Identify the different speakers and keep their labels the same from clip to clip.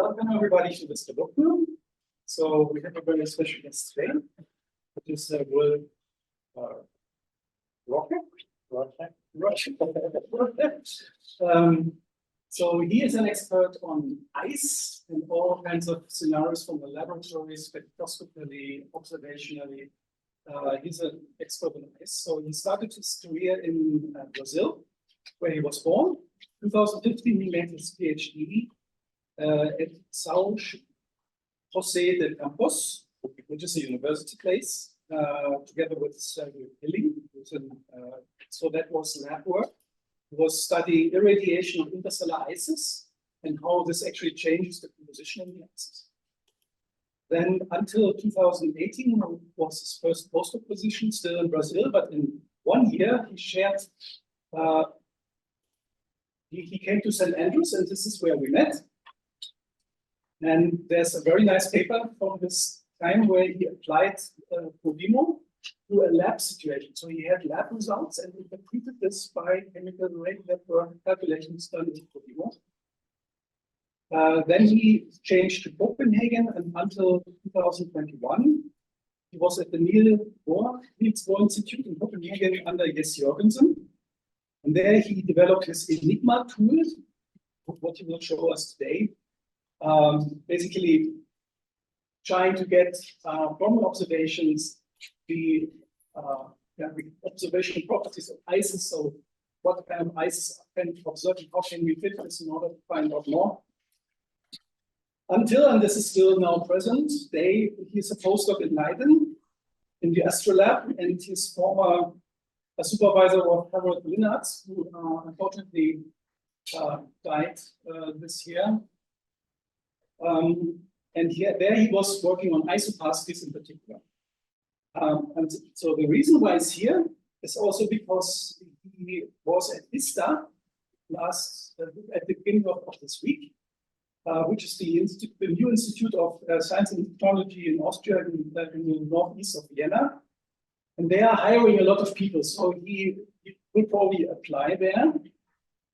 Speaker 1: welcome everybody to this debate room. So we have a very special guest today. It is Rocha. So he is an expert on ice and all kinds of scenarios from the laboratory, spectroscopically, observationally. He's an expert on ice. So he started his career in Brazil, where he was born. 2015, he made his PhD at São José de Campos, which is a university place, together with Hilling. So that was lab work. He was studying irradiation of interstellar ices and how this actually changes the composition of the ices. Then until 2018 was his first postdoc position still in Brazil, but in 1 year he shared, he came to St. Andrews, and this is where we met. And there's a very nice paper from this time where he applied Provimo to a lab situation. So he had lab results and he completed this by chemical rate network calculations done in Provimo. Then he changed to Copenhagen, and until 2021, he was at the Niels Bohr Institute in Copenhagen under Jes Jørgensen. And there he developed his Enigma tool, what he will show us today. Basically trying to get from observations the observation properties of ices. So what kind of ices can we observe and how can we fit this in order to find out more. Until, and this is still now present, he's a postdoc in Leiden in the Astrolab, and his former supervisor was Harold Linnart, who unfortunately died this year. And there he was working on isopacities in particular. And so the reason why he's here is also because he was at ISTA at the beginning of this week, which is the new Institute of Science and Technology in Austria, in the northeast of Vienna. And they are hiring a lot of people, so he will probably apply there.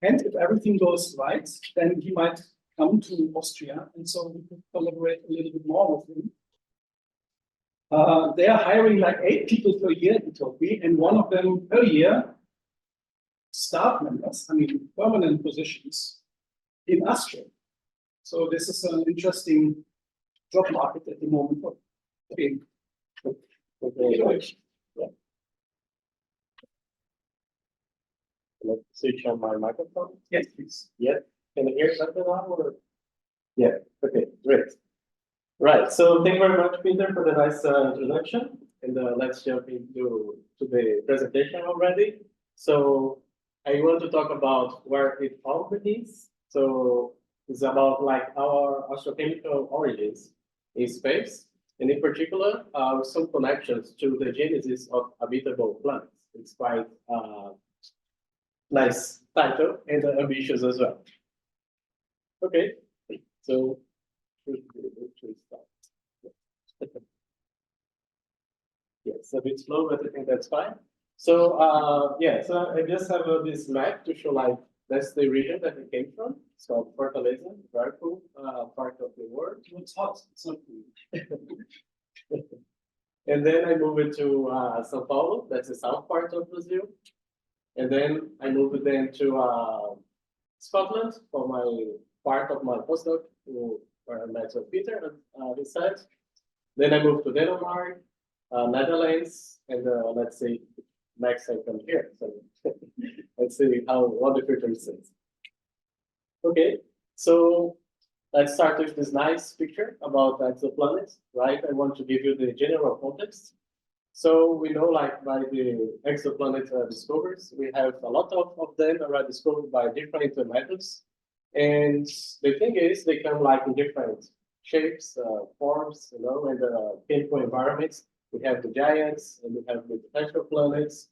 Speaker 1: And if everything goes right, then he might come to Austria, and so we could collaborate a little bit more with him. They are hiring like 8 people per year, he told me, and one of them per year, staff members, I mean permanent positions in Austria. So this is an interesting job market at the moment. Okay.
Speaker 2: Let's switch on my microphone.
Speaker 1: Yes, please.
Speaker 2: Yeah. Can you hear something now? Or? Yeah. Okay. Great. Right. So thank you very much, Peter, for the nice introduction. And let's jump into the presentation already. So I want to talk about where it all begins. So it's about like our astrochemical origins in space, and in particular, some connections to the genesis of habitable planets. It's quite nice title and ambitious as well. Okay, so yes, a bit slow, but I think that's fine. So yeah, so I just have this map to show like that's the region that it came from. It's called Fortaleza, very cool part of the world.
Speaker 1: It's hot, it's not cool.
Speaker 2: And then I move it to São Paulo, that's the south part of Brazil. And then I moved then to Scotland for my part of my postdoc, where I met with Peter and his side. Then I moved to Denmark, Netherlands, and let's see, next I come here. So let's see what the future says. Okay, so let's start with this nice picture about exoplanets, right? I want to give you the general context. So we know, like by the exoplanet discoveries, we have a lot of them already discovered by different methods. And the thing is, they come like in different shapes, forms, you know, and chemical environments. We have the giants, and we have the potential planets.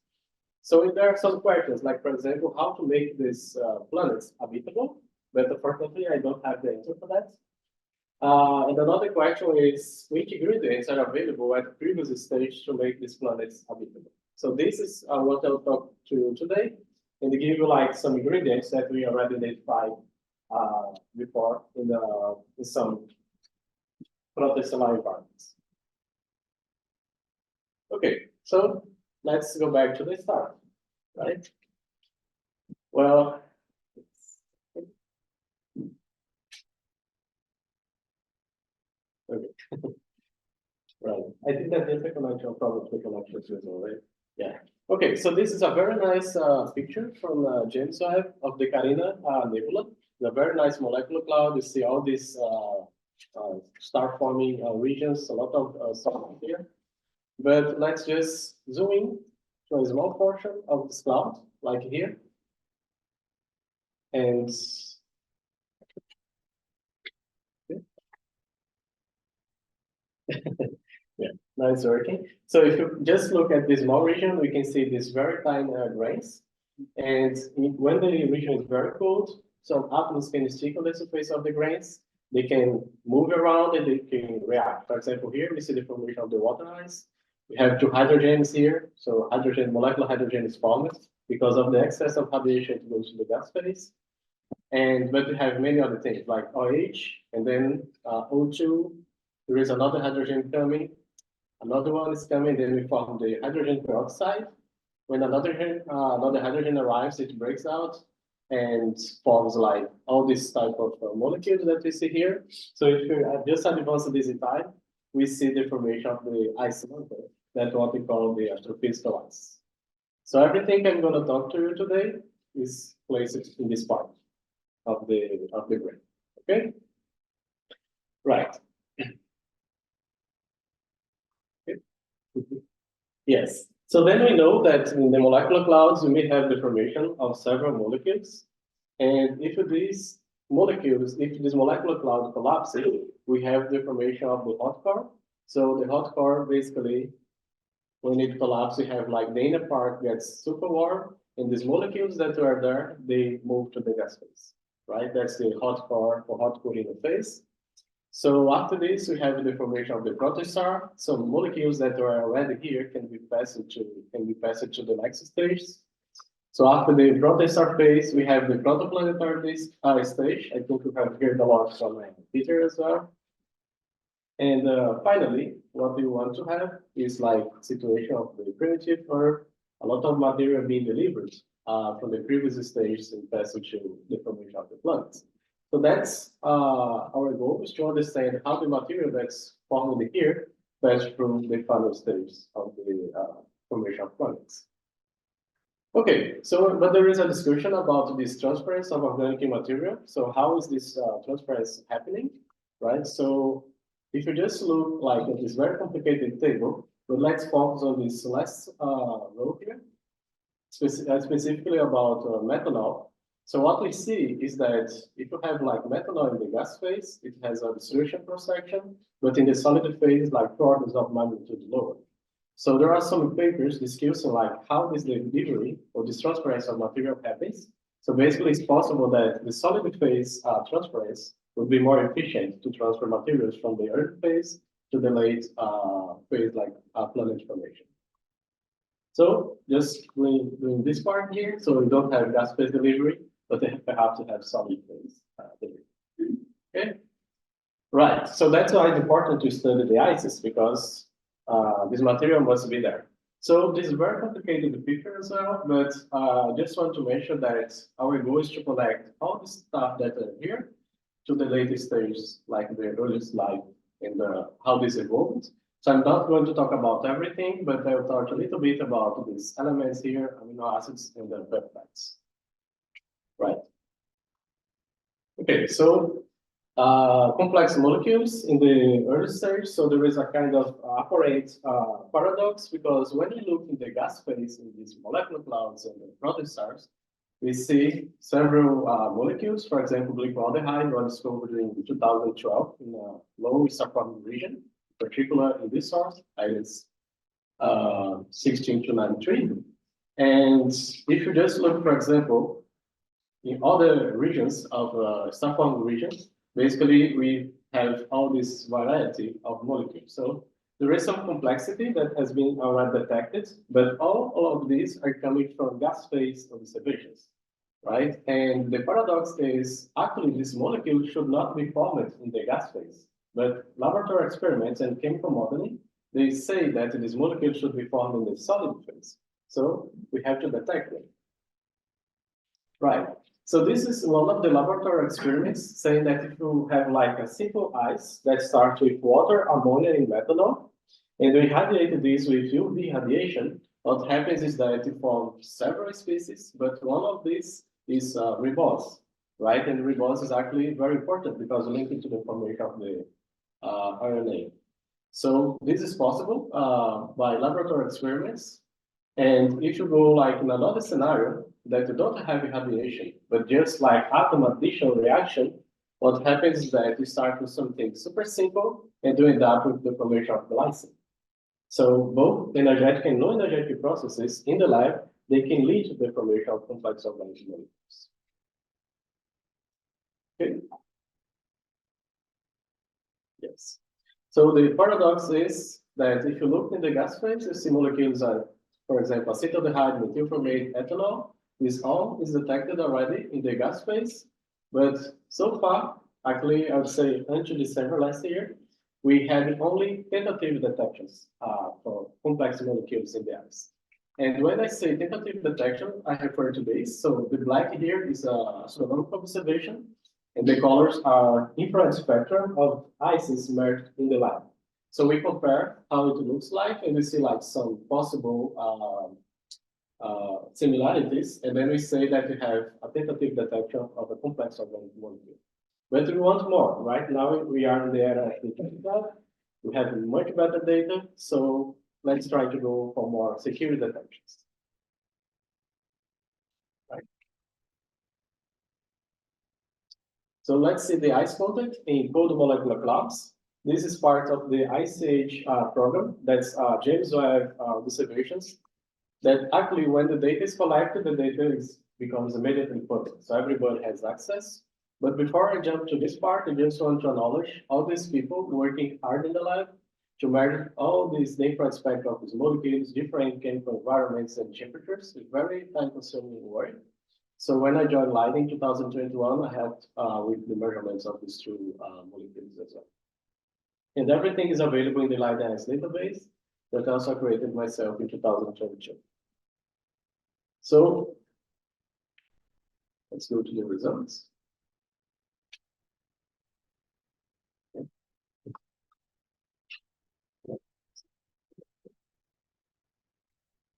Speaker 2: So there are some questions, like for example, how to make these planets habitable. But unfortunately, I don't have the answer for that. And another question is, which ingredients are available at the previous stage to make these planets habitable? So this is what I'll talk to you today, and give you like some ingredients that we already identified before in some protostellar environments. Okay, so let's go back to the start, right? Well, okay. Right. I think that there's a connection, probably connection to it, right? Yeah. Okay, so this is a very nice picture from James Webb of the Carina Nebula. It's a very nice molecular cloud. You see all these star-forming regions, a lot of stuff here. But let's just zoom in to a small portion of this cloud, like here. And yeah, now it's working. So if you just look at this small region, we can see these very tiny grains. And when the region is very cold, some atoms can stick on the surface of the grains. They can move around and they can react. For example, here we see the formation of the water ice. We have two hydrogens here. So hydrogen, molecular hydrogen is formed because of the excess of radiation that goes to the gas phase. But we have many other things like OH and then O2. There is another hydrogen coming. Another one is coming. Then we form the hydrogen peroxide. When another hydrogen arrives, it breaks out and forms like all this type of molecules that we see here. So if you just advance this in time, we see the formation of the ice mantle. That's what we call the astrophysical ice. So everything I'm going to talk to you today is placed in this part of the grain. Okay. Right. Okay. Yes. So then we know that in the molecular clouds, we may have the formation of several molecules. And if these molecules, if this molecular cloud collapses, we have the formation of the hot core. So the hot core, basically, when it collapses, we have like the inner part gets super warm, and these molecules that are there, they move to the gas phase, right? That's the hot core or hot cooling phase. So after this, we have the formation of the protostar. So molecules that are already here can be passed to the next stage. So after the protostar phase, we have the protoplanetary stage. I think we have heard a lot from Peter as well. And finally, what we want to have is like situation of the primitive Earth, a lot of material being delivered from the previous stage and passed to the formation of the planets. So that's our goal, is to understand how the material that's formed here passed through the final stage of the formation of planets. Okay, so but there is a discussion about this transference of organic material. So how is this transference happening, right? So if you just look like at this very complicated table, but let's focus on this last row here, specifically about methanol. So what we see is that if you have like methanol in the gas phase, it has a dissolution cross-section, but in the solid phase, like 2 orders of magnitude lower. So there are some papers discussing like how this delivery or this transference of material happens. So basically, it's possible that the solid phase transference would be more efficient to transfer materials from the Earth phase to the late phase, like planet formation. So just doing this part here, so we don't have gas phase delivery, but they have to have solid phase delivery. Okay, right. So that's why it's important to study the ices, because this material must be there. So this is very complicated picture as well, but just want to mention that our goal is to connect all the stuff that are here to the latest stages, like the earliest life and how this evolved. So I'm not going to talk about everything, but I'll talk a little bit about these elements here, amino acids and the peptides. Right. Okay, so complex molecules in the early stage. So there is a kind of apparent paradox, because when you look in the gas phase in these molecular clouds and the protostars, we see several molecules. For example, glycoldehyde was discovered in 2012 in a low star-forming region, in particular in this source, IS 16 to 93. And if you just look, for example, in other regions of star-forming regions, basically we have all this variety of molecules. So there is some complexity that has been already detected, but all of these are coming from gas phase observations, right? And the paradox is actually this molecule should not be formed in the gas phase, but laboratory experiments and chemical modeling, they say that this molecule should be formed in the solid phase. So we have to detect them. Right. So this is one of the laboratory experiments saying that if you have like a simple ice that starts with water, ammonia, and methanol, and we irradiate this with UV radiation, what happens is that you form several species, but one of these is ribose, right? And ribose is actually very important because linked to the formation of the RNA. So this is possible by laboratory experiments. And if you go like in another scenario that you don't have irradiation, but just like atom addition reaction, what happens is that you start with something super simple and do end up with the formation of glycine. So both energetic and non-energetic processes in the lab, they can lead to the formation of complex organic molecules. Okay. Yes. So the paradox is that if you look in the gas phase, you see molecules are, for example, acetaldehyde, methyl formate, ethanol. This all is detected already in the gas phase. But so far, actually, I would say until December last year, we had only tentative detections for complex molecules in the ice. And when I say tentative detection, I refer to this. So the black here is an astronomical observation, and the colors are infrared spectrum of ices merged in the lab. So we compare how it looks like, and we see like some possible similarities, and then we say that we have a tentative detection of a complex organic molecule. But we want more, right? Now we are in the era of the digital. We have much better data, so let's try to go for more secure detections. Right. So let's see the ice content in cold molecular clouds. This is part of the Ice Age program. That's James Webb observations. That actually, when the data is collected, the data becomes immediately public, so everybody has access. But before I jump to this part, I just want to acknowledge all these people working hard in the lab to measure all these different spectra of these molecules, different chemical environments and temperatures. It's very time-consuming work. So when I joined Leiden in 2021, I helped with the measurements of these two molecules as well. And everything is available in the Leiden database that I also created myself in 2022. So let's go to the results.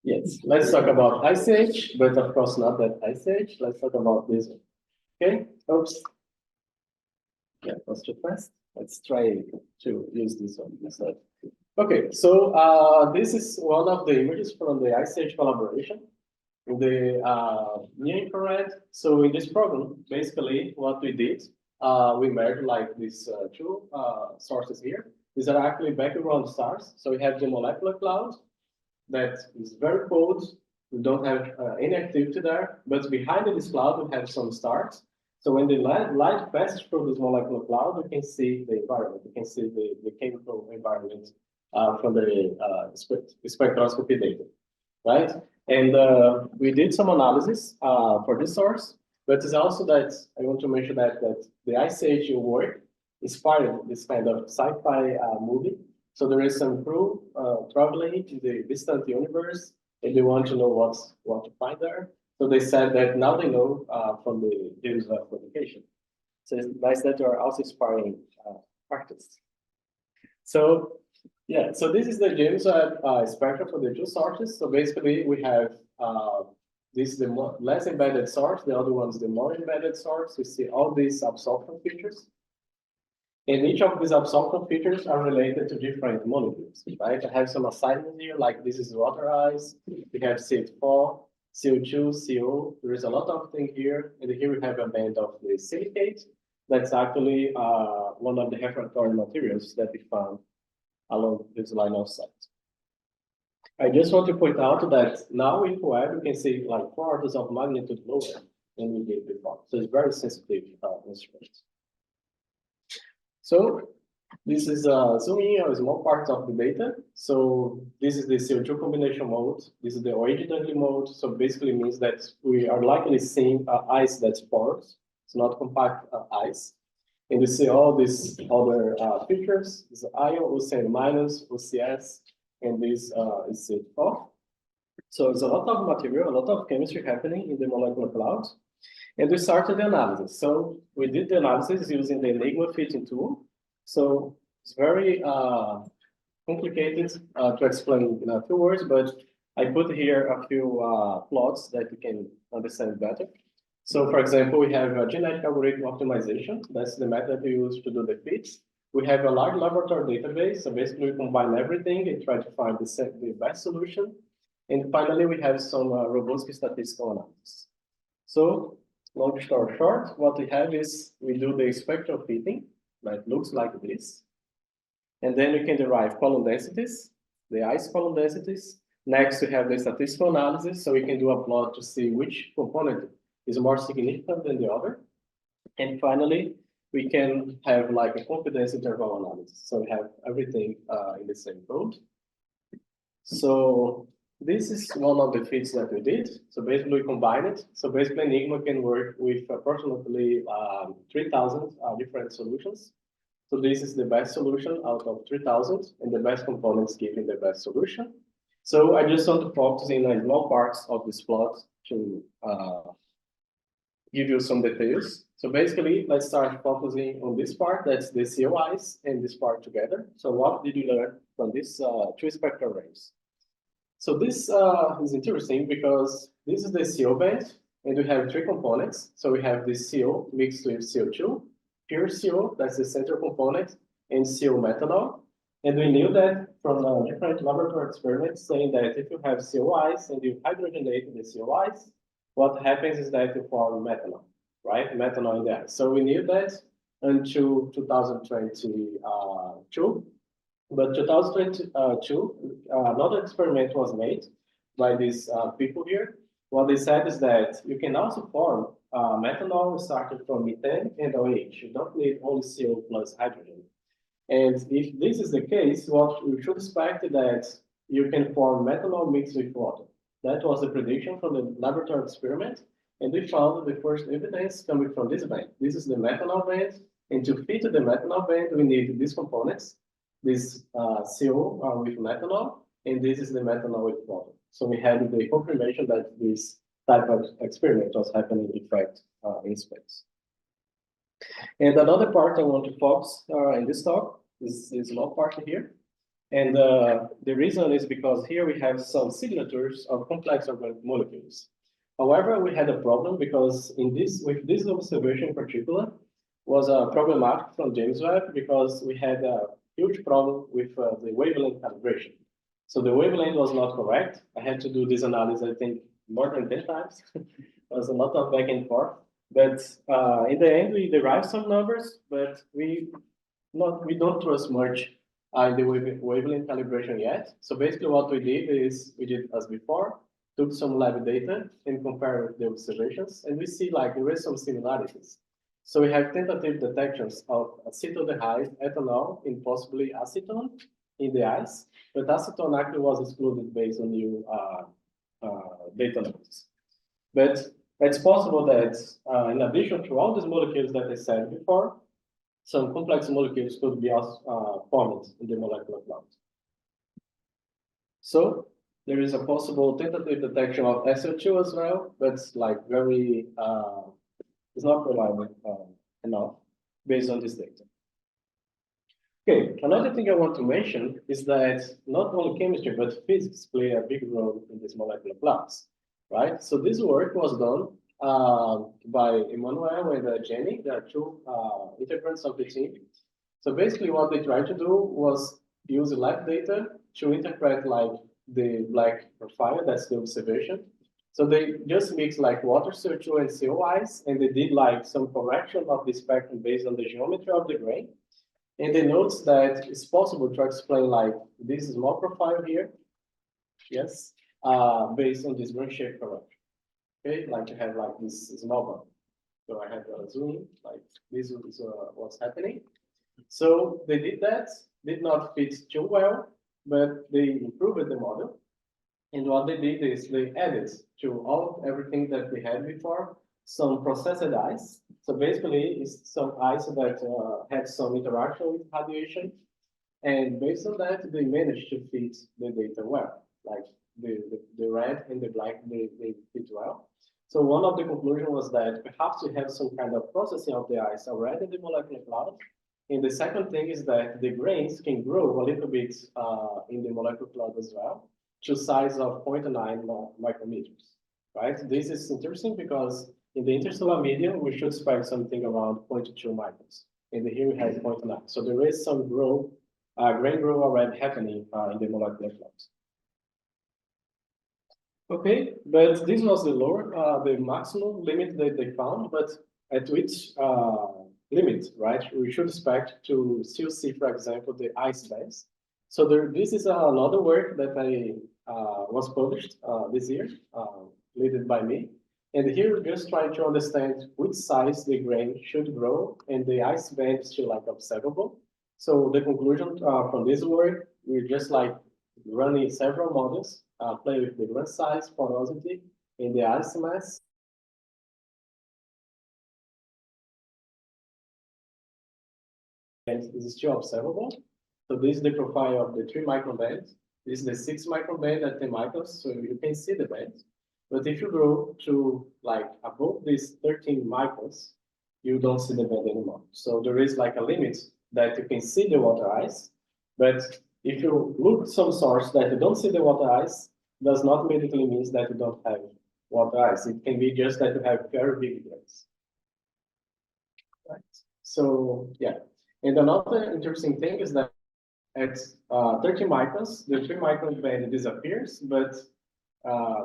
Speaker 2: Yes, let's talk about Ice Age, but of course not that Ice Age. Let's talk about this one. Okay, oops. Yeah, that's too fast. Let's try to use this one instead. Okay, so this is one of the images from the Ice Age collaboration in the near infrared. So in this program, basically what we did, we measured like these two sources here. These are actually background stars. So we have the molecular cloud that is very cold. We don't have any activity there, but behind this cloud, we have some stars. So when the light passes through this molecular cloud, we can see the environment. We can see the chemical environment from the spectroscopy data, right? And we did some analysis for this source, but it's also that I want to mention that the Ice Age work inspired this kind of sci-fi movie. So there is some crew traveling to the distant universe, and they want to know what to find there. So they said that now they know from the James Webb publication. So it's nice that you are also inspiring artists. So yeah, so this is the James Webb spectrum for the two sources. So basically we have this is the less embedded source, the other one is the more embedded source. You see all these absorption features. And each of these absorption features are related to different molecules, right? I have some assignments here, like this is water ice, we have CH4, CO2, CO. There is a lot of things here. And here we have a band of the silicate. That's actually one of the referatory materials that we found along this line of sight. I just want to point out that now with Webb, you can see like 4 orders of magnitude lower than we did before. So it's very sensitive instrument. So This is zooming a small part of the data. So this is the CO2 combination mode. This is the originally mode. So basically means that we are likely seeing ice that's porous. It's not compact ice. And you see all these other features. This is ion, OCN minus, OCS, and this is CO4. So there's a lot of material, a lot of chemistry happening in the molecular cloud. And we started the analysis. So we did the analysis using the Enigma fitting tool. So it's very complicated to explain in a few words, but I put here a few plots that you can understand better. So for example, we have a genetic algorithm optimization. That's the method we use to do the fits. We have a large laboratory database. So basically we combine everything and try to find the best solution. And finally, we have some robust statistical analysis. So long story short, what we have is we do the spectral fitting that looks like this. And then we can derive column densities, the ice column densities. Next, we have the statistical analysis. So we can do a plot to see which component is more significant than the other. And finally, we can have like a confidence interval analysis. So we have everything in the same code. So this is one of the fits that we did. So basically we combine it. So basically Enigma can work with approximately 3,000 different solutions. So this is the best solution out of 3,000 and the best components giving the best solution. So I just want to focus in a small parts of this plot to give you some details. So basically, let's start focusing on this part, that's the COIs and this part together. So what did you learn from this two spectral rays? So this is interesting because this is the CO band, and we have three components. So we have this CO mixed with CO2, pure CO, that's the central component, and CO methanol. And we knew that from different laboratory experiments saying that if you have COIs and you hydrogenate the COIs, what happens is that you form methanol, right? Methanol in the ice. So we knew that until 2022. But 2022, another experiment was made by these people here. What they said is that you can also form methanol started from methane and OH. You don't need only CO plus hydrogen. And if this is the case, what we should expect is that you can form methanol mixed with water. That was the prediction from the laboratory experiment. And we found the first evidence coming from this band. This is the methanol band. And to fit the methanol band, we need these components. This CO with methanol, and this is the methanol with water. So we had the confirmation that this type of experiment was happening in fact in space. And another part I want to focus in this talk is this small part here. And the reason is because here we have some signatures of complex organic molecules. However, we had a problem because with this observation in particular was problematic from James Webb because we had a huge problem with the wavelength calibration. So the wavelength was not correct. I had to do this analysis, I think, more than 10 times. It was a lot of back and forth. But in the end, we derived some numbers, but we don't trust much in the wavelength calibration yet. So basically what we did is, we did as before, took some lab data and compared with the observations, and we see like there is some similarities. So we have tentative detections of acetaldehyde, ethanol, and possibly acetone in the ice, but acetone actually was excluded based on new data notes. But it's possible that in addition to all these molecules that I said before, some complex molecules could be also formed in the molecular cloud. So there is a possible tentative detection of SO2 as well, but it's like very it's not reliable enough based on this data. Okay, another thing I want to mention is that not only chemistry, but physics play a big role in this molecular clouds, right? So this work was done by Emmanuel and Jenny. There are two integrants of the team. So basically what they tried to do was use lab data to interpret like the black profile, that's the observation. So they just mixed like water, CO2, and COIs, and they did like some correction of the spectrum based on the geometry of the grain. And they noticed that it's possible to explain like this small profile here, yes, based on this grain shape correction. Okay, like you have like this small one. So I have a zoom, like this is what's happening. So they did that, did not fit too well, but they improved the model. And what they did is they added to everything that we had before some processed ice. So basically, it's some ice that had some interaction with radiation. And based on that, they managed to fit the data well. Like the red and the black, they fit well. So one of the conclusions was that we have to have some kind of processing of the ice already in the molecular cloud. And the second thing is that the grains can grow a little bit in the molecular cloud as well, to size of 0.9 micrometers, right? This is interesting because in the interstellar medium, we should expect something around 0.2 microns. And here we have 0.9. So there is some grain growth already happening in the molecular cloud. Okay, but this was the maximum limit that they found, but at which limit, right? We should expect to still see, for example, the ice bands. So this is another work that was published this year, led by me. And here we're just trying to understand which size the grain should grow and the ice band is still like observable. So the conclusion from this work, we're just like running several models, play with the grain size, porosity, and the ice mass. And this is still observable. So this is the profile of the 3 micron band. This is the 6 micron band at 10 microns, so you can see the band. But if you go to like above these 13 microns, you don't see the band anymore. So there is like a limit that you can see the water ice. But if you look at some source that you don't see the water ice, does not immediately mean that you don't have water ice. It can be just that you have very big grains. Right. So yeah. And another interesting thing is that at 30 microns, the 3 micron band disappears, but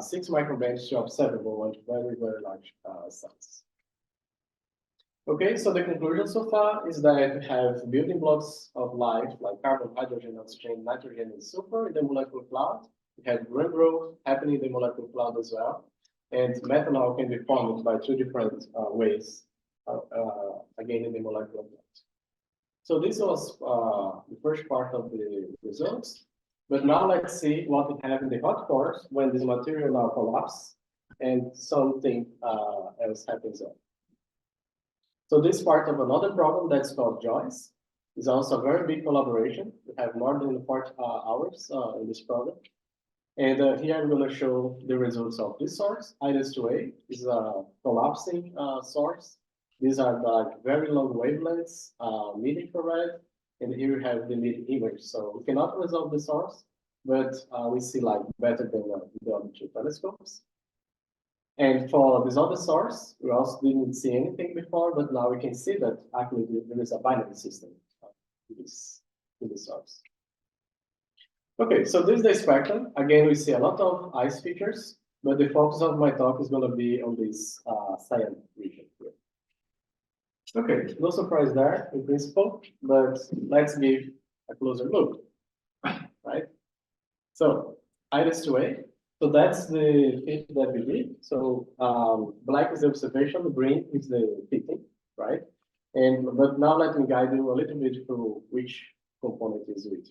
Speaker 2: 6 micron band is still observable at very, very large size. Okay, so the conclusion so far is that we have building blocks of life like carbon, hydrogen, oxygen, nitrogen, and sulfur in the molecular cloud. We have grain growth happening in the molecular cloud as well. And methanol can be formed by 2 different ways, again in the molecular cloud. So this was the first part of the results. But now let's see what we have in the hot cores when this material now collapses and something else happens up. So this part of another problem that's called JWST is also a very big collaboration. We have more than 40 hours in this project. And here I'm going to show the results of this source. H2A is a collapsing source. These are the very long wavelengths, mid-infrared, and here we have the mid-image. So we cannot resolve the source, but we see like better than the other 2 telescopes. And for this other source, we also didn't see anything before, but now we can see that actually there is a binary system in this source. Okay, so this is the spectrum. Again, we see a lot of ice features, but the focus of my talk is going to be on this cyan region here. Okay, no surprise there in principle, but let's give a closer look, right? So H2A, so that's the fit that we did. So black is the observation, green is the fitting, right? But now let me guide you a little bit through which component is which.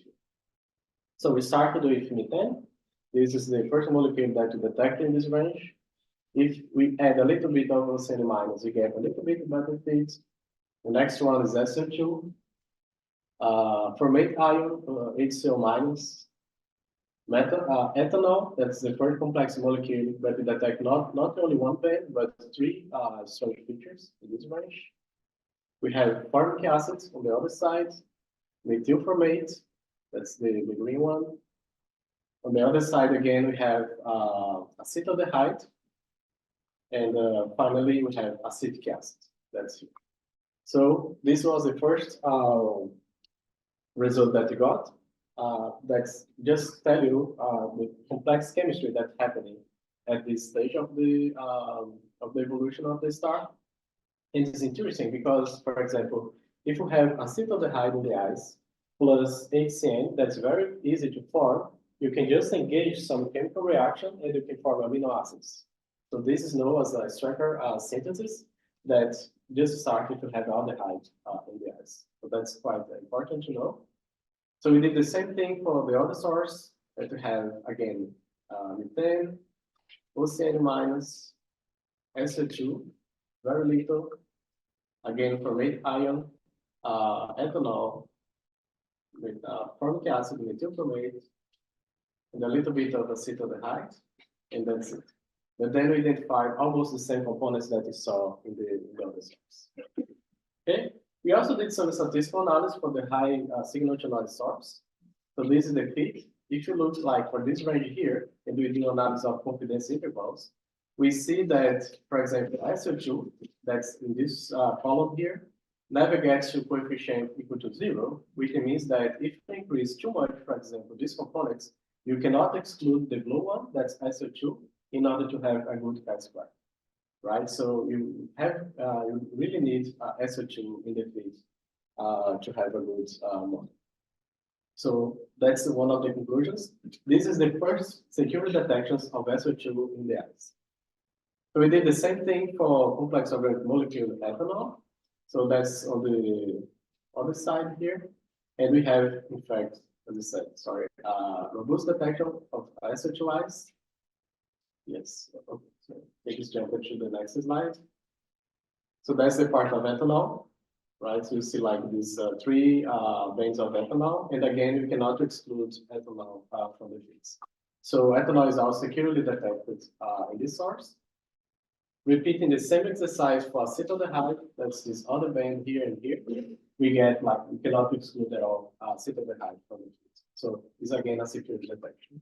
Speaker 2: So we started with methane. This is the first molecule that we detected in this range. If we add a little bit of OCN minus, we get a little bit better fit. The next one is SO2, formate ion, HCOO minus, ethanol. That's the first complex molecule that we detect not only one band, but 3 strange features in this range. We have formic acid on the other side, methyl formate, that's the green one. On the other side, again, we have acetaldehyde, and finally we have acetic acid. That's it. So this was the first result that we got. That's just tell you the complex chemistry that's happening at this stage of the evolution of the star. And it's interesting because, for example, if you have acetaldehyde in the ice plus HCN, that's very easy to form. You can just engage some chemical reaction and you can form amino acids. So this is known as a Strecker synthesis that just started to have aldehyde in the ice. So that's quite important to know. So we did the same thing for the other source that we have again methane, OCN minus, SO2, very little, again formate ion, ethanol with formic acid, methyl formate, and a little bit of acetaldehyde, and that's it. But then we identified almost the same components that you saw in the other source. Okay. We also did some statistical analysis for the high signal to noise source. So this is the fit. If you look like for this range here, and we do analysis of confidence intervals, we see that, for example, SO2, that's in this column here, never gets to coefficient equal to 0, which means that if you increase too much, for example, these components, you cannot exclude the blue one, that's SO2, in order to have a good chi-square, right? So you have you really need SO2 in the fit to have a good model. So that's one of the conclusions. This is the first secure detections of SO2 in the ice. So we did the same thing for complex organic molecule ethanol. So that's on the other side here. And we have, in fact, as I said, sorry, robust detection of SO2 ice. Yes, okay. So let's jump to the next slide. So that's the part of ethanol, right? So you see like these three veins of ethanol. And again, you cannot exclude ethanol from the feeds. So ethanol is also securely detected in this source. Repeating the same exercise for acetaldehyde, that's this other band here and here, we get like, we cannot exclude at all acetaldehyde from the feeds. So it's again a secure detection.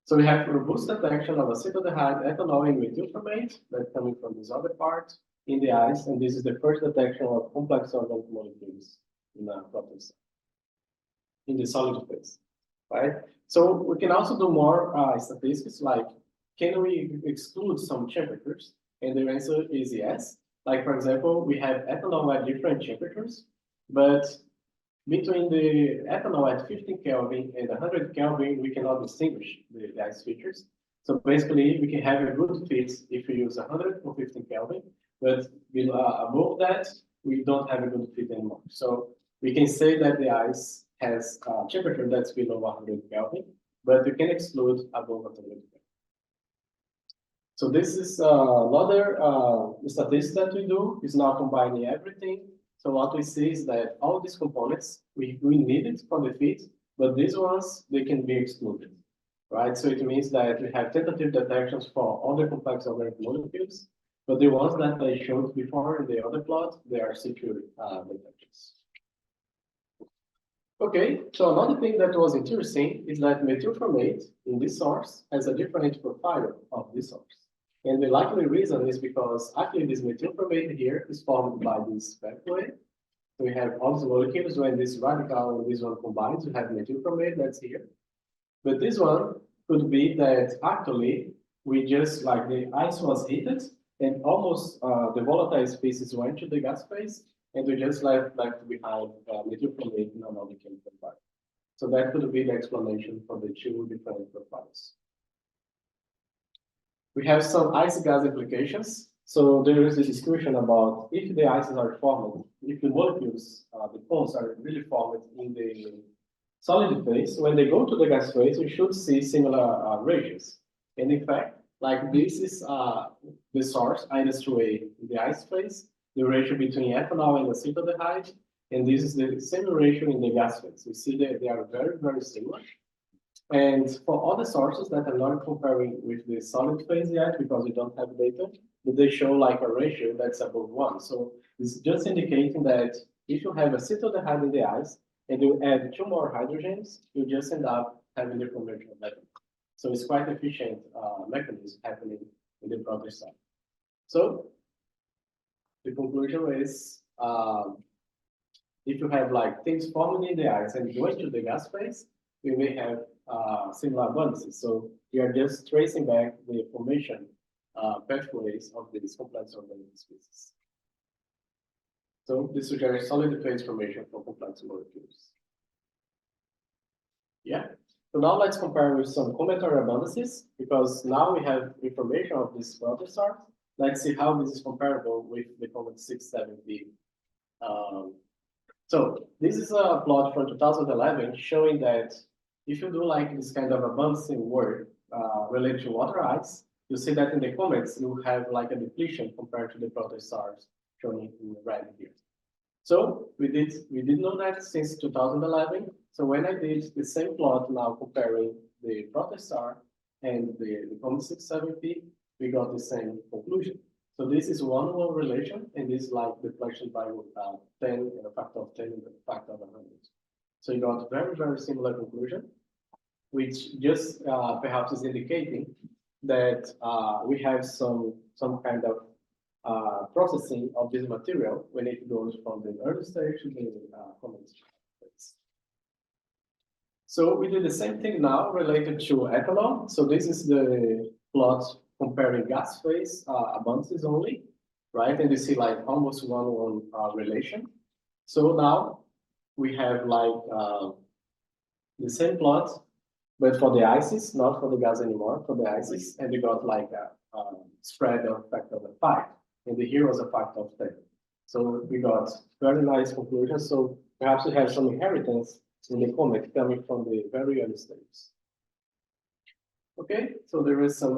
Speaker 2: So we have robust detection of acetaldehyde, ethanol, and methyl formate that's coming from this other part in the ice, and this is the first detection of complex organic molecules in the protostar, in the solid phase, right? So we can also do more statistics like, can we exclude some temperatures? And the answer is yes. Like, for example, we have ethanol at different temperatures, but between the ethanol at 15 Kelvin and 100 Kelvin, we cannot distinguish the ice features. So basically, we can have a good fit if we use 100 or 15 Kelvin, but above that, we don't have a good fit anymore. So we can say that the ice has a temperature that's below 100 Kelvin, but we can exclude above 100 Kelvin. So this is another statistic that we do, is now combining everything. So what we see is that all these components, we need it for the fit, but these ones, they can be excluded, right? So it means that we have tentative detections for all the complex organic molecules, but the ones that I showed before in the other plot, they are secure detections. Okay, so another thing that was interesting is that methyl formate in this source has a different profile of this source. And the likely reason is because actually this methyl formate here is formed by this pathway. So we have all these molecules when this radical and this one combines, we have methyl formate that's here. But this one could be that actually we just like the ice was heated and almost the volatile species went to the gas phase and we just left behind methyl formate in another chemical part. So that could be the explanation for the two different profiles. We have some ice gas applications. So there is a discussion about if the ices are formed, if the molecules, the cones are really formed in the solid phase, when they go to the gas phase, we should see similar ratios. And in fact, like this is the source, N2O in the ice phase, the ratio between ethanol and acetaldehyde, and this is the same ratio in the gas phase. You see that they are very, very similar. And for other sources that I'm not comparing with the solid phase yet, because we don't have data, but they show like a ratio that's above 1. So it's just indicating that if you have acetaldehyde in the ice and you add 2 more hydrogens, you just end up having the formation of methyl. So it's quite efficient mechanism happening in the protostar. So the conclusion is if you have like things forming in the ice and going to the gas phase, we may have similar abundances. So we are just tracing back the formation pathways of these complex organic species. So this suggests solid phase formation for complex molecules. Yeah. So now let's compare with some cometary abundances, because now we have information of this protostar. Let's see how this is comparable with the comet 670 So this is a plot from 2011 showing that if you do like this kind of a balancing work related to water ice, you see that in the comets you have like a depletion compared to the protostars shown in red here. So we did know that since 2011. So when I did the same plot now comparing the protostar and the comet 67P, we got the same conclusion. So this is one-to-one relation, and this is like deflection by 10 and a factor of 10 and a factor of 100. So you got very, very similar conclusion, which just perhaps is indicating that we have some kind of processing of this material when it goes from the early stage to the comet stage. So we do the same thing now related to ethanol. So this is the plot comparing gas phase abundances only, right? And you see like almost one-to-one relation. So now we have like the same plot, but for the ices, not for the gas anymore, for the ices, and we got like a spread of factor of 5, and here was a factor of 10. So we got very nice conclusions. So perhaps we have some inheritance in the comet coming from the very early stages. Okay, so there is some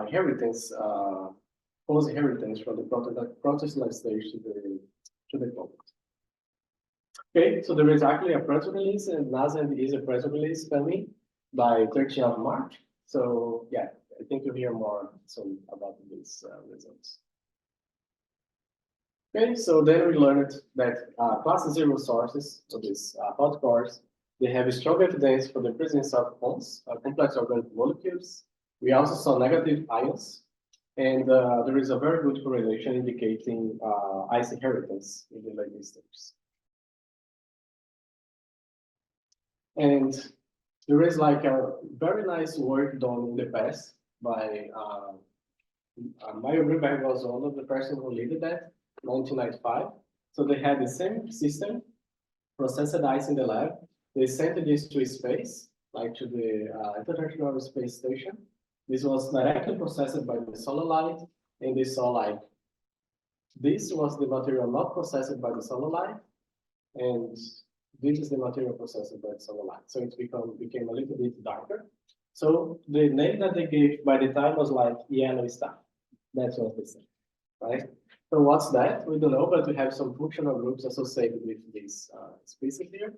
Speaker 2: inheritance, close inheritance from the protostellar stage to the comet. Okay, so there is actually a press release, and NASA is a press release coming by 13th of March. So yeah, I think you'll hear more soon about these results. Okay, so then we learned that class 0 sources, so these hot cores, they have strong evidence for the presence of bonds, complex organic molecules. We also saw negative ions, and there is a very good correlation indicating ice inheritance in the Leiden stages. And there is like a very nice work done in the past by Mario Greenberg was one of the person who led that, 1995. So they had the same system, processed ice in the lab. They sent this to space, like to the International Space Station. This was directly processed by the solar light, and they saw like this was the material not processed by the solar light, and this is the material processed by the solar light. So it became a little bit darker. So the name that they gave by the time was like yellow stuff. That's what they said, right? So what's that? We don't know, but we have some functional groups associated with this species here.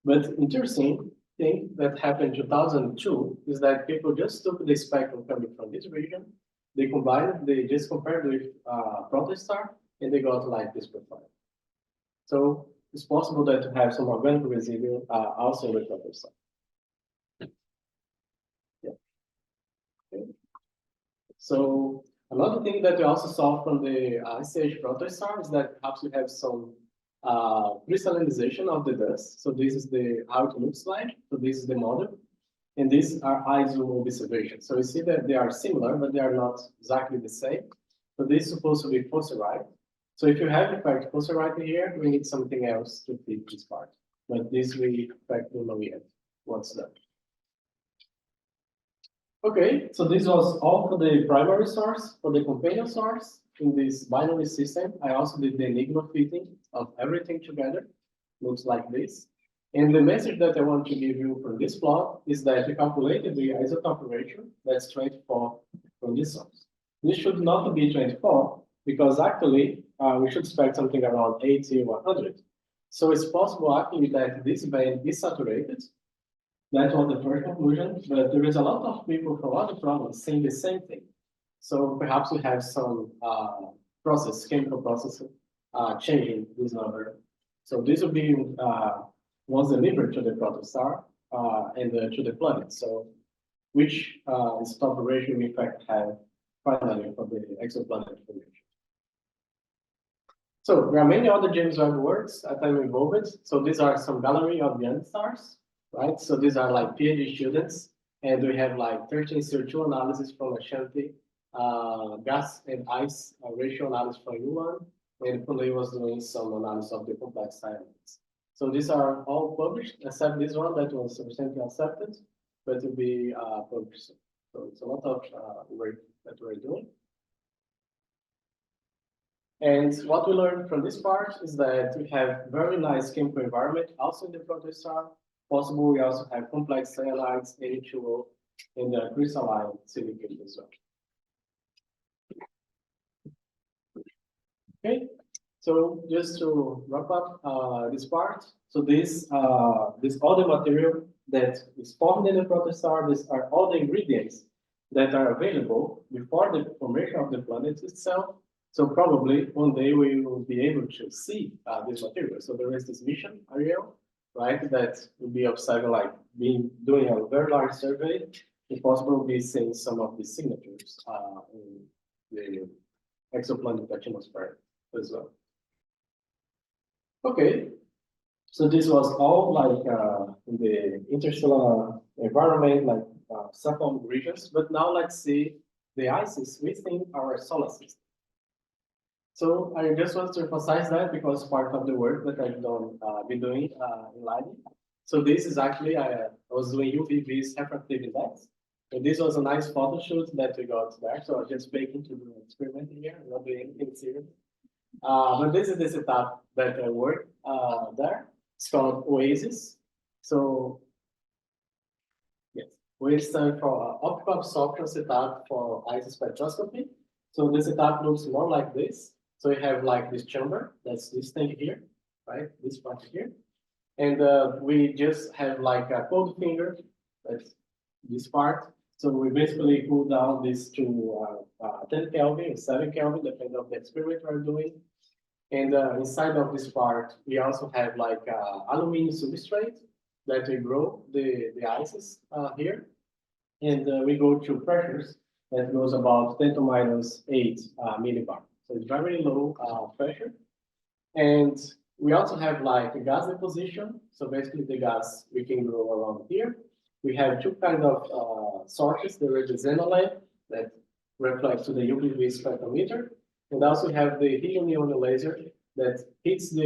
Speaker 2: But interesting thing that happened in 2002 is that people just took the spectrum coming from this region, they combined, they just compared with protostar, and they got like this profile. So it's possible that to have some organic residue also in the protostar. Yeah. Okay. So another thing that we also saw from the ICH protostar is that perhaps we have some crystallization of the dust. So this is how it looks like. So this is the model, and these are ISO observations. So you see that they are similar, but they are not exactly the same. So this is supposed to be fossilized. So if you have in fact fossilized here, we need something else to fit this part. But this we in fact don't know yet what's that. Okay, so this was all for the primary source. For the companion source in this binary system, I also did the Enigma fitting of everything together. Looks like this. And the message that I want to give you from this plot is that we calculated the isotope ratio, that's 24 from this source. This should not be 24 because actually we should expect something around 80 or 100. So it's possible actually that this band is saturated. That was the first conclusion, but there is a lot of people from other problems saying the same thing. So perhaps we have some chemical process changing this number. So this will be once delivered to the protostar and to the planet. So which isotope ratio we in fact have finally for the exoplanet formation. So there are many other James Webb works that I'm involved. So these are some gallery of young stars, right? So these are like PhD students, and we have like 13 CO2 analysis from Ashanti, gas and ice ratio analysis from U1, and Pune was doing some analysis of the complex elements. So these are all published, except this one that was recently accepted, but will be published. So it's a lot of work that we're doing. And what we learned from this part is that we have very nice chemical environment also in the protostar. Possible we also have complex cyanides, N2O, and the crystalline silicate as well. Okay, so just to wrap up this part, so this all the material that is formed in the protostar, these are all the ingredients that are available before the formation of the planet itself. So probably one day we will be able to see this material. So there is this mission, ARIEL, right, that will be observing, like doing a very large survey. If possible, we'll be seeing some of the signatures in the exoplanet atmosphere as well. Okay, so this was all like in the interstellar environment, like subformed regions. But now let's see the ices within our solar system. So I just want to emphasize that because part of the work that I've been doing in Leiden. So this is actually I was doing UVB's refractive index. So this was a nice photo shoot that we got there. So I was just making to do an experiment here, not doing anything serious. But this is the setup that I worked there. It's called OASIS. So yes, OASIS stands for optical absorption setup for ice spectroscopy. So the setup looks more like this. So you have like this chamber, that's this thing here, right? This part here. And we just have like a cold finger, that's this part. So we basically cool down this to 10 Kelvin or 7 Kelvin, depending on the experiment we're doing. And inside of this part, we also have like aluminum substrate that we grow the ices here. And we go to pressures that goes about 10 to minus 8 millibar. So it's very low pressure. And we also have like a gas deposition. So basically the gas we can grow around here. We have two kinds of sources. There is the xenolab that reflects to the UV spectrometer. And also have the helium-neon laser that hits the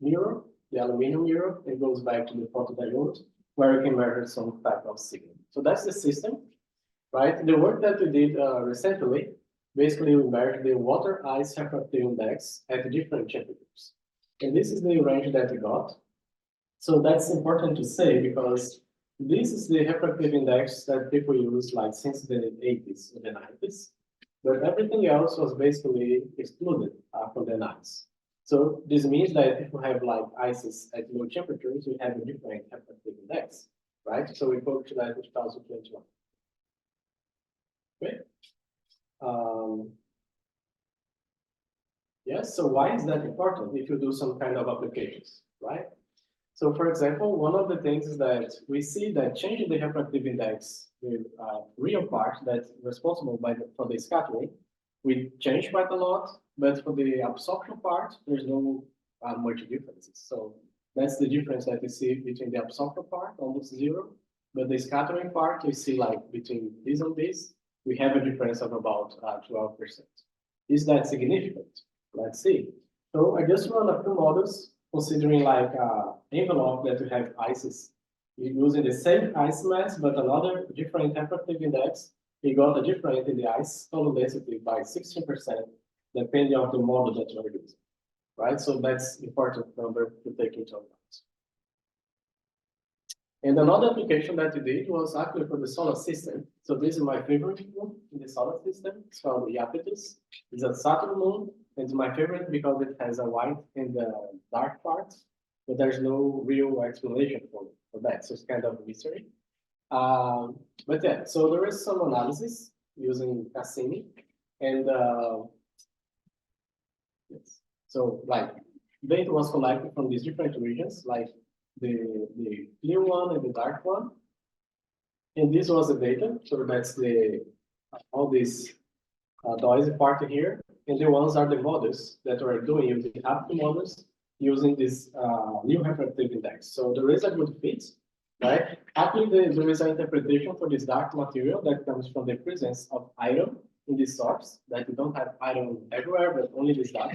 Speaker 2: mirror, the aluminum mirror, and goes back to the photodiode, where you can measure some type of signal. So that's the system, right? The work that we did recently, basically we measured the water ice refractive index at different temperatures. And this is the range that we got. So that's important to say because this is the refractive index that people use like since the 80s or the 90s. But everything else was basically excluded from the ice. So this means that if we have like ices at low temperatures, we have a different refractive index, right? So we go to that in 2021. Okay. Yes, so why is that important if you do some kind of applications, right? So for example, one of the things is that we see that changing the refractive index with real part that's responsible for the scattering, we change quite a lot, but for the absorption part, there's no much differences. So that's the difference that we see between the absorption part, almost zero, but the scattering part, we see like between this and this, we have a difference of about 12%. Is that significant? Let's see. So I just run a few models considering like envelope that we have ices using the same ice mass, but another different refractive index. We got a difference in the ice total density by 16%, depending on the model that you're using, right? So that's important number to take into account. And another application that we did was actually for the solar system. So this is my favorite moon in the solar system. It's called the Iapetus. It's a Saturn moon. It's my favorite because it has a white and a dark part, but there's no real explanation for that. So it's kind of a mystery. But yeah, so there is some analysis using Cassini. And yes, so like data was collected from these different regions, like the clear one and the dark one. And this was the data. So that's the all this noisy part here. And the ones are the models that we're doing using habitable models using this new refractive index. So there is a good fit, right? Actually, there is an interpretation for this dark material that comes from the presence of iron in this source, that we don't have iron everywhere, but only this dark.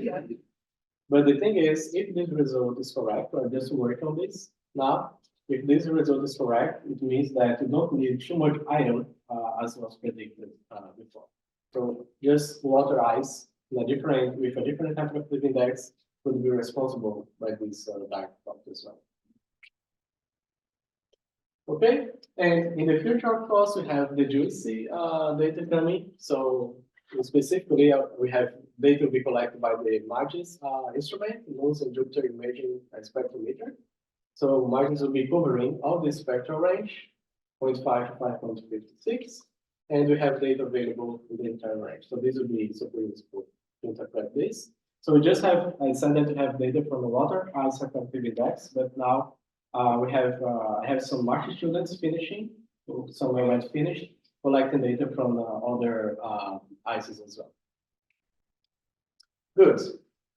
Speaker 2: But the thing is, if this result is correct, we're just working on this now. If this result is correct, it means that you don't need too much iron as was predicted before. So just water ice with a different habitable index would be responsible by this dark dot as well. Okay, and in the future, of course, we have the JWST data coming. So specifically, we have data to be collected by the MARGES instrument, Moons and Jupiter Imaging Spectrometer. So MARGES will be covering all the spectral range, 0.5 to 5.56, and we have data available in the entire range. So this will be super useful to interpret this. So we just have, I decided to have data from the water as effective index, but now we have some master students finishing, some went finished, collecting data from other ICEs as well. Good.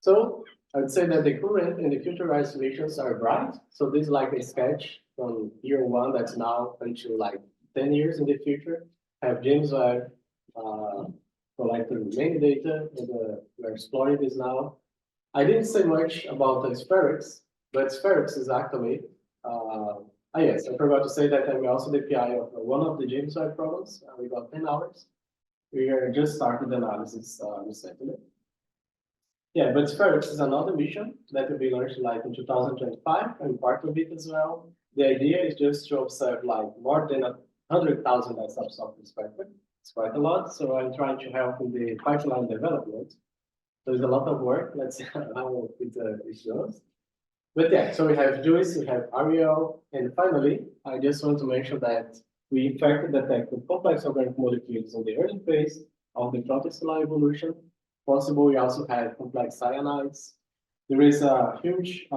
Speaker 2: So I would say that the current and the future isolations are bright. So this is like a sketch from year one that's now until like 10 years in the future. Have James Webb collecting many data, and we're exploring this now. I didn't say much about the spherics, but spherics is actually, yes, I forgot to say that I'm also the PI of one of the James Webb problems. We got 10 hours. We are just started the analysis recently. Yeah, but spherics is another mission that will be launched like in 2025, and part of it as well. The idea is just to observe like more than 100,000 isotopes of the spectrum. It's quite a lot, so I'm trying to help in the pipeline development. There's a lot of work. Let's see how it goes. But yeah, so we have JWST, we have ARIEL, and finally, I just want to mention that we in fact detected complex organic molecules in the early phase of the protostellar evolution. Possible, we also have complex cyanides. There is a huge,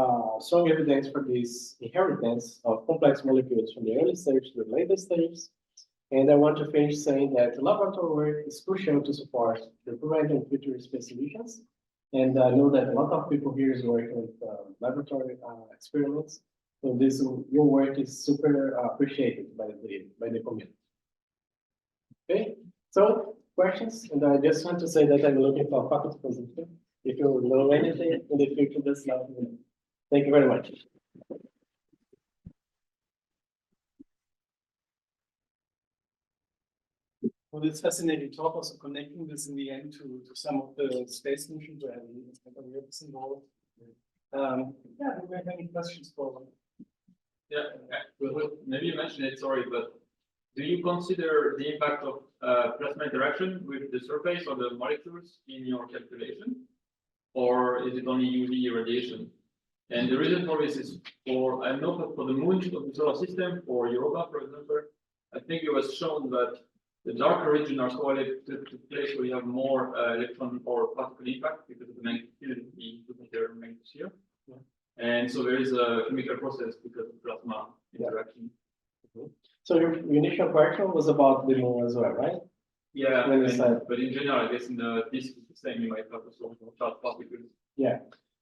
Speaker 2: strong evidence for this inheritance of complex molecules from the early stage to the later stage. And I want to finish saying that laboratory work is crucial to support the current and future space missions. And I know that a lot of people here is working with laboratory experiments. So your work is super appreciated by the community. Okay, so questions? And I just want to say that I'm looking for a faculty position. If you know anything in the future, just let me know. Thank you very much.
Speaker 1: Well, it's fascinating talk, also connecting this in the end to some of the space missions where ARIEL is involved. Yeah, do we have any questions for them?
Speaker 3: Yeah, well, maybe you mentioned it, sorry, but do you consider the impact of plasma interaction with the surface or the molecules in your calculation? Or is it only UV radiation? And the reason for this is I know that for the moon of the solar system, or Europa, for example, I think it was shown that the darker regions are correlated to place where you have more electron or particle impact because of the magnetic field in their magnetosphere. Yeah. And so there is a chemical process because of plasma interaction.
Speaker 2: Yeah. So your initial question was about the moon as well, right?
Speaker 3: Yeah, but in general, I guess in the disk is the same. You might have to solve charged particles.
Speaker 2: Yeah.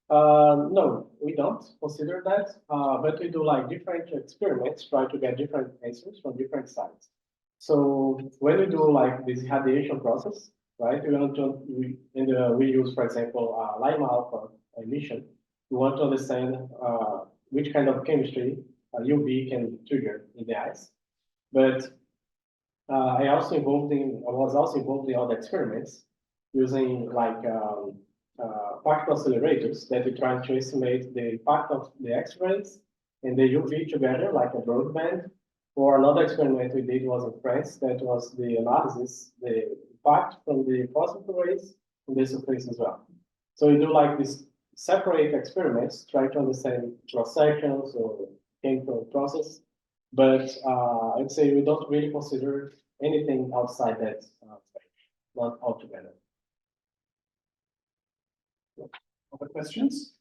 Speaker 2: No, we don't consider that, but we do like different experiments, try to get different answers from different sides. So when we do like this radiation process, right? We use, for example, Lima alpha emission. We want to understand which kind of chemistry UV can trigger in the ice. But I was also involved in other experiments using like particle accelerators that we try to estimate the impact of the X-rays and the UV together, like a broadband. Or another experiment we did was in France, that was the analysis, the impact from the cosmic rays on the surface as well. So we do like this separate experiments, try to understand cross sections or chemical process, but I'd say we don't really consider anything outside that range, not altogether.
Speaker 1: Other questions?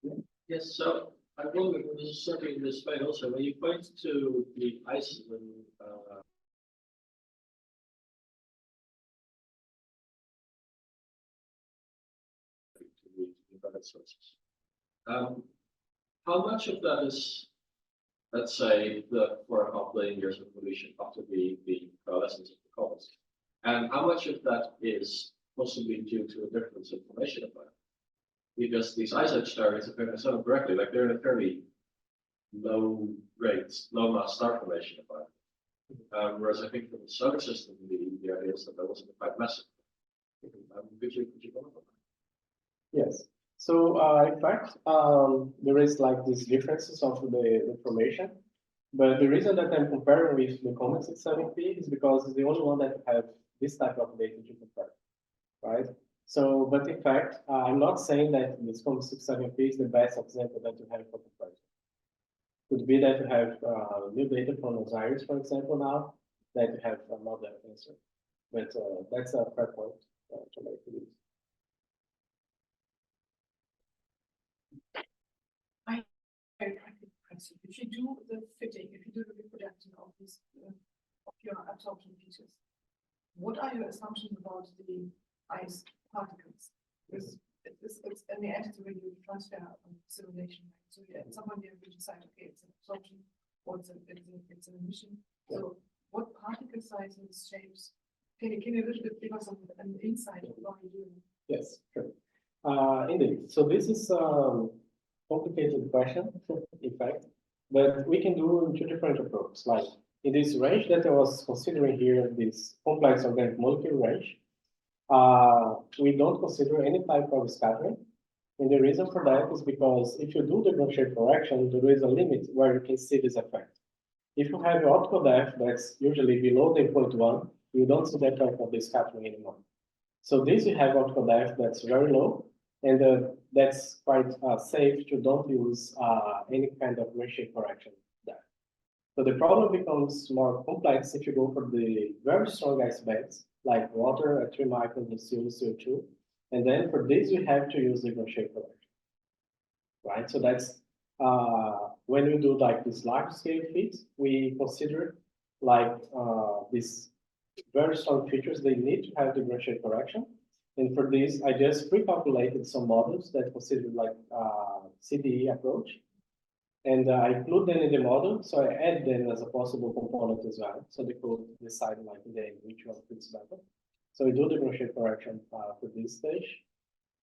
Speaker 4: Yeah. Yes, so I wonder, this is something in this way also, when you point to the ice when sources. How much of that is, let's say, the 4.5 billion years of evolution after the coalescence of the comets, and how much of that is possibly due to a difference in formation of it? Because these ice age stars, if I said it correctly, like they're in a fairly low rates, low mass star formation of it. Whereas I think for the solar system, the idea is that there wasn't quite massive. Could you comment on that?
Speaker 2: Yes. So in fact, there is like these differences of the information, but the reason that I'm comparing with the comets at 7P is because it's the only one that have this type of data to compare, right? So, but in fact, I'm not saying that this comet 7P is the best example that you have for comparison. Could be that you have new data from Osiris, for example, now that you have another answer, but that's a fair point to make it.
Speaker 5: If you do the fitting, if you do the reproduction of these of your absorption features, what are your assumptions about the ice particles? Because it's in the end it's a really transfer simulation. Right? So at some point you have to decide, okay, it's an absorption or it's an emission. So what particle sizes, shapes? Can you a little bit give us an insight of what you're doing?
Speaker 2: Yes, sure. Indeed. So this is complicated question, in fact, but we can do two different approaches. Like in this range that I was considering here, this complex organic molecule range, we don't consider any type of scattering. And the reason for that is because if you do the ground shape correction, there is a limit where you can see this effect. If you have your optical depth that's usually below the 0.1, you don't see the effect of the scattering anymore. So this you have optical depth that's very low, and that's quite safe to don't use any kind of ground shape correction there. So the problem becomes more complex if you go for the very strong ice beds, like water at 3 microns of CO2, and then for this we have to use the ground shape correction, right? So that's when we do like this large scale fits, we consider like these very strong features, they need to have the ground shape correction. And for this, I just pre-calculated some models that consider like CDE approach. And I include them in the model, so I add them as a possible component as well. So they could decide like in the end which one fits better. So we do the ground shape correction for this stage.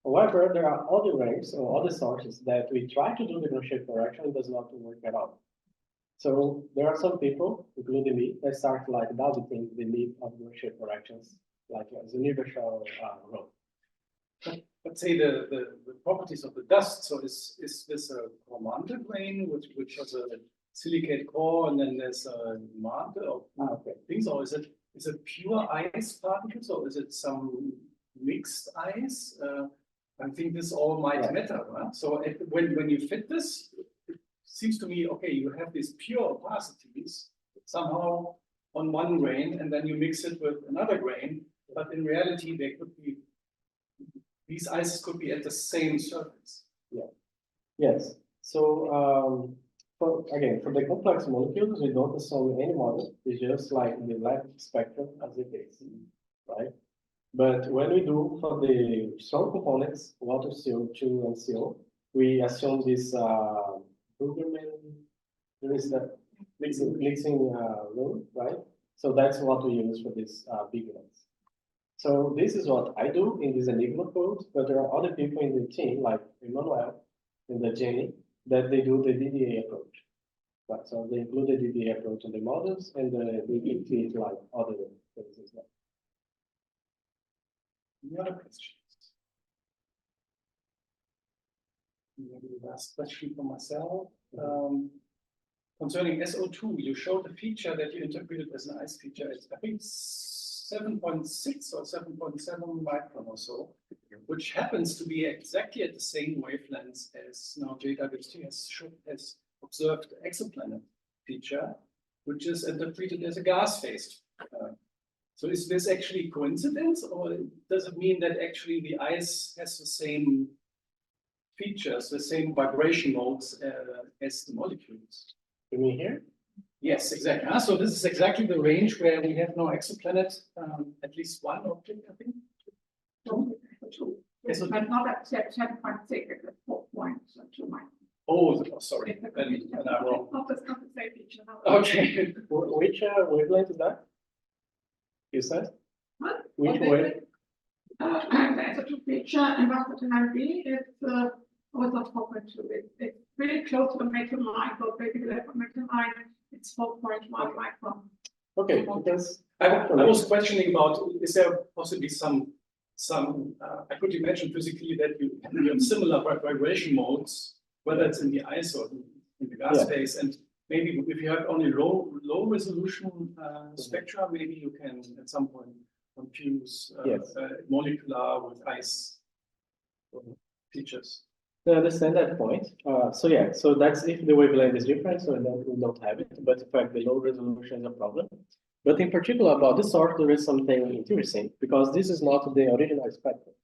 Speaker 2: However, there are other ranks or other sources that we try to do the ground shape correction and does not work at all. So there are some people, including me, that start like doubting the need of ground shape corrections, like as a universal role.
Speaker 1: Let's say the properties of the dust. So is this a mantle grain which has a silicate core and then there's a mantle of things, or is it pure ice particles, or is it some mixed ice? I think this all might matter. Right? So when you fit this, it seems to me, okay, you have these pure opacities somehow on one grain, and then you mix it with another grain, but in reality they could be, these ices could be at the same surface.
Speaker 2: Yeah. Yes. So again, for the complex molecules, we don't assume any model. It's just like the left spectrum as it is, right? But when we do for the strong components, water, CO2, and CO, we assume this there is the mixing rule, right? So that's what we use for this big ones. So this is what I do in this Enigma code, but there are other people in the team, like Emmanuel and the Jenny, that they do the DDA approach. Right, so they include the DDA approach in the models, and they include like other things as well.
Speaker 1: Any other questions? Maybe the last question for myself. Concerning SO2, you showed a feature that you interpreted as an ice feature. It's, I think, 7.6 or 7.7 micron or so, which happens to be exactly at the same wavelengths as now JWST has observed exoplanet feature, which is interpreted as a gas phase. So is this actually coincidence, or does it mean that actually the ice has the same features, the same vibration modes as the molecules?
Speaker 2: You mean here?
Speaker 1: Yes, exactly. So this is exactly the range where we have no exoplanet, at least one object, I think.
Speaker 5: Two. Yes, but not at 7.6, at 4.2 microns.
Speaker 1: Oh, sorry. Then I'm wrong.
Speaker 5: Not the same feature.
Speaker 1: Okay.
Speaker 2: Which wavelength is that? You said?
Speaker 5: What?
Speaker 2: Which wavelength?
Speaker 5: That's a two feature, and what the RB it's also 4.2. It's really close to the metal line, so basically for metal line, it's 4.1 micron.
Speaker 2: Okay, because
Speaker 1: I was questioning about, is there possibly some I could imagine physically that you have similar vibration modes, whether it's in the ice or in the gas phase, and maybe if you have only low resolution spectra, maybe you can at some point confuse molecular with ice features.
Speaker 2: I understand that point. So that's if the wavelength is different, so then we don't have it. But in fact, the low resolution is a problem. But in particular about this sort, there is something interesting because this is not the original spectrum.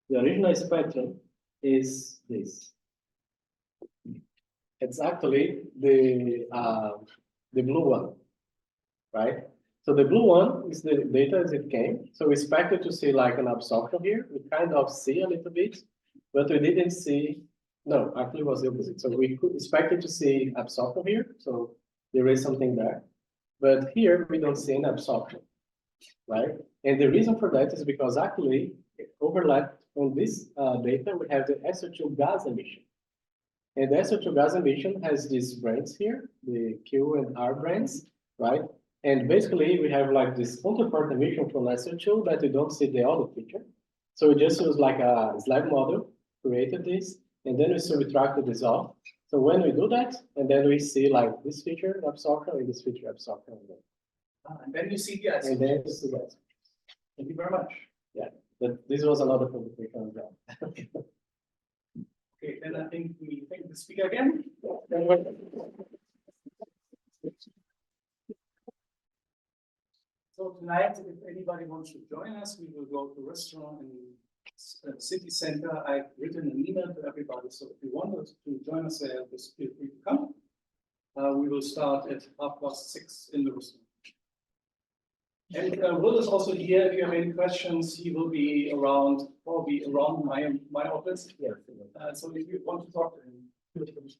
Speaker 2: The original spectrum is this. It's actually the blue one, right? So the blue one is the data as it came. So we expected to see like an absorption here. We kind of see a little bit, but we didn't see. No, actually it was the opposite. So we expected to see absorption here. So there is something there. But here we don't see an absorption, right? And the reason for that is because actually overlap on this data, we have the SO2 gas emission. And the SO2 gas emission has these brands here, the Q and R brands, right? And basically we have like this counterpart emission from SO2 that we don't see the other feature. So we just use like a slab model, created this, and then we subtracted this off. So when we do that, and then we see like this feature absorption and this feature absorption.
Speaker 1: And then you see the ice.
Speaker 2: And then you see that.
Speaker 1: Thank you very much.
Speaker 2: Yeah, but this was another publication as well.
Speaker 1: Okay, then I think we thank the speaker again. So tonight, if anybody wants to join us, we will go to a restaurant in the city center. I've written an email to everybody, so if you wanted to join us there, just feel free to come. We will start at 6:30 in the restaurant. And Will is also here. If you have any questions, he will be around, probably around my office.
Speaker 2: Yeah.
Speaker 1: So if you want to talk to him, feel free.